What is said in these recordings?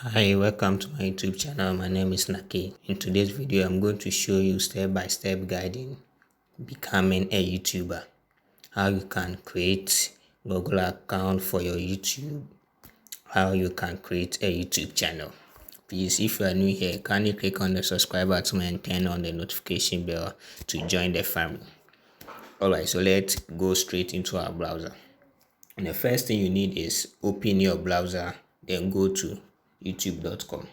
Hi, welcome to my YouTube channel. My name is Naki. In today's video, I'm going to show you step-by-step guiding becoming a YouTuber. How you can create Google account for your YouTube. How you can create a YouTube channel. Please, if you are new here, kindly click on the subscribe button and turn on the notification bell to join the family. Alright, so let's go straight into our browser. And the first thing you need is open your browser, then go to youtube.com.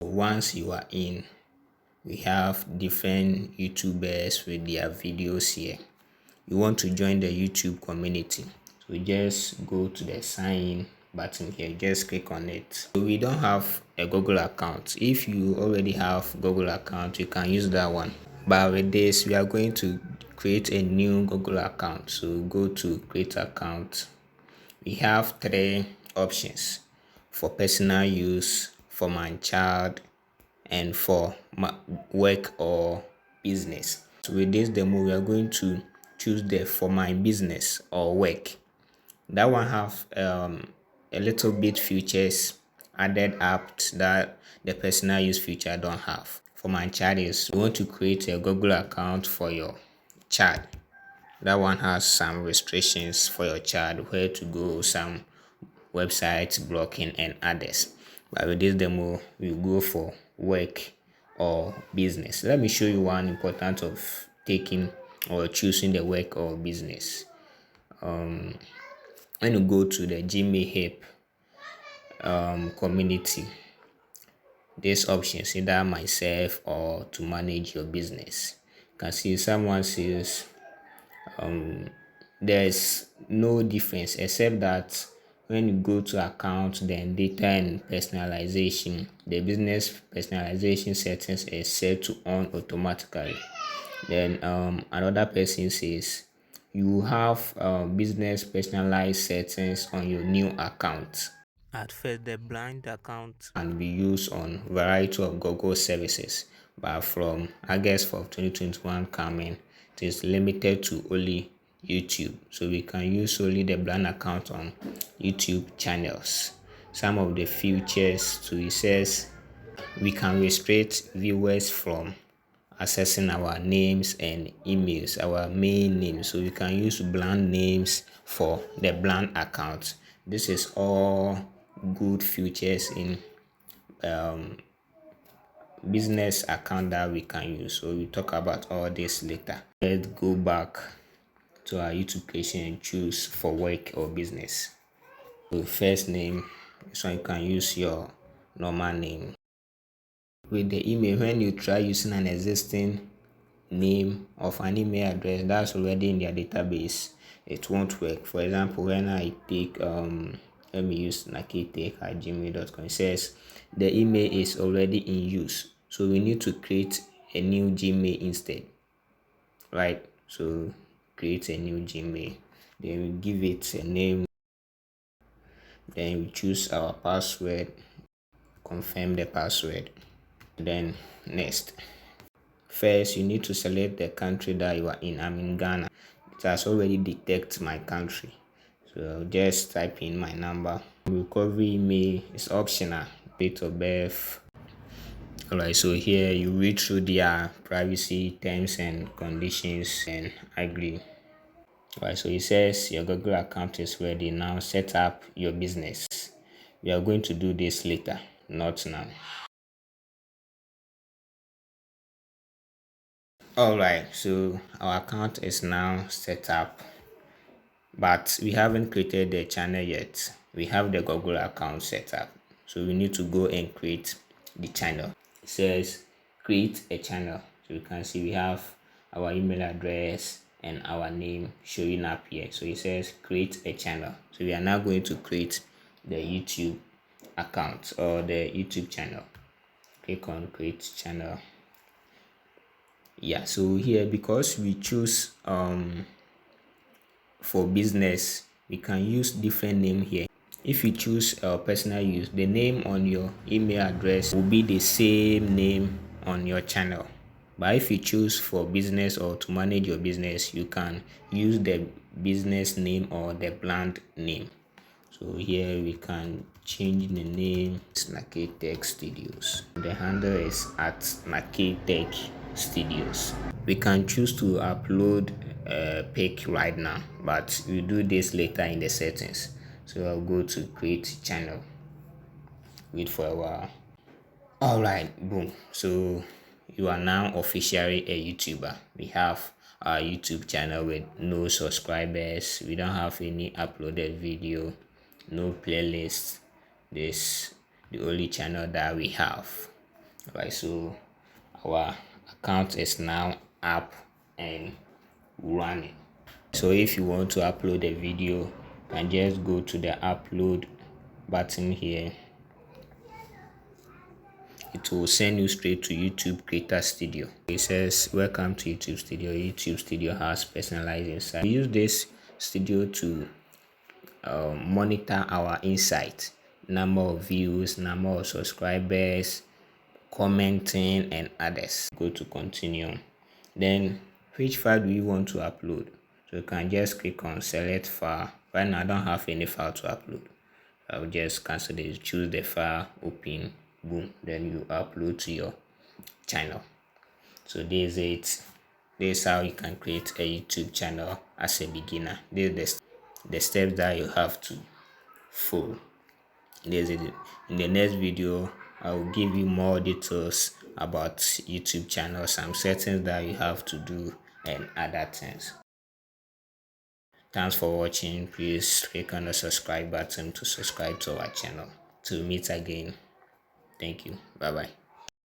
Once you are in, we have different YouTubers with their videos here. You want to join the YouTube community, so just go to the sign in button here, just click on it. So we don't have a Google account. If you already have Google account, you can use that one, but with this we are going to create a new Google account. So go to create account. We have three options: for personal use, for my child, and for my work or business. So with this demo, we are going to choose the for my business or work. That one have a little bit features added apps that the personal use feature don't have. For my child is you want to create a Google account for your child. That one has some restrictions for your child, where to go, some websites blocking and others. But with this demo, we go for work or business. Let me show you one important of taking or choosing the work or business. When you go to the Gmail help community, these options, either myself or to manage your business. You can see someone says there's no difference except that when you go to account, then data and personalization, the business personalization settings is set to on automatically. Then another person says you have business personalized settings on your new account. At first, the blind account can be used on variety of Google services, but from August of 2021 coming, it is limited to only YouTube. So we can use only the blind account on YouTube channels. Some of the features to it says we can restrict viewers from accessing our names and emails, our main names. So we can use blank names for the blank account. This is all good features in business account that we can use. So we talk about all this later. Let's go back to our YouTube page and choose for work or business. So first name, so you can use your normal name. With the email, when you try using an existing name of an email address that's already in their database, it won't work. For example, when I take let me use nakitech@gmail.com, it says the email is already in use, so we need to create a new Gmail instead, right? So create a new Gmail, then we give it a name, then we choose our password, confirm the password, then next. First, you need to select the country that you are in. I'm in Ghana. It has already detected my country, so I'll just type in my number. Recovery email is optional. Date of birth. Alright, so here you read through their privacy terms and conditions and agree. Alright, so it says your Google account is ready. Now set up your business. We are going to do this later, not now. Alright, so our account is now set up, but we haven't created the channel yet. We have the Google account set up, so we need to go and create the channel. It says create a channel, so you can see we have our email address and our name showing up here. So it says create a channel, so we are now going to create the YouTube account or the YouTube channel. Click on create channel. Yeah, so here, because we choose for business, we can use different name here. If you choose personal use, the name on your email address will be the same name on your channel. But if you choose for business or to manage your business, you can use the business name or the brand name. So here we can change the name. It's Nake Tech Studios. The handle is at Nake Tech Studios. We can choose to upload a pic right now, but we'll do this later in the settings. So I'll go to create channel. Wait for a while. All right, boom. So you are now officially a YouTuber. We have our YouTube channel with no subscribers. We don't have any uploaded video, no playlist. This the only channel that we have. All right, so our account is now up and running. So if you want to upload a video, you can just go to the upload button here. It will send you straight to YouTube Creator Studio. It says welcome to YouTube Studio. YouTube Studio has personalized insight. We use this studio to monitor our insight, number of views, number of subscribers, commenting, and others. Go to continue. Then which file do you want to upload? So you can just click on select file. Right now I don't have any file to upload. I'll just cancel this, choose the file, open, boom, then you upload to your channel. So this is it. This is how you can create a YouTube channel as a beginner. This is the steps that you have to follow. This is it. In the next video, I will give you more details about YouTube channels, some settings that you have to do, and other things. Thanks for watching. Please click on the subscribe button to subscribe to our channel. To meet again. Thank you. Bye bye.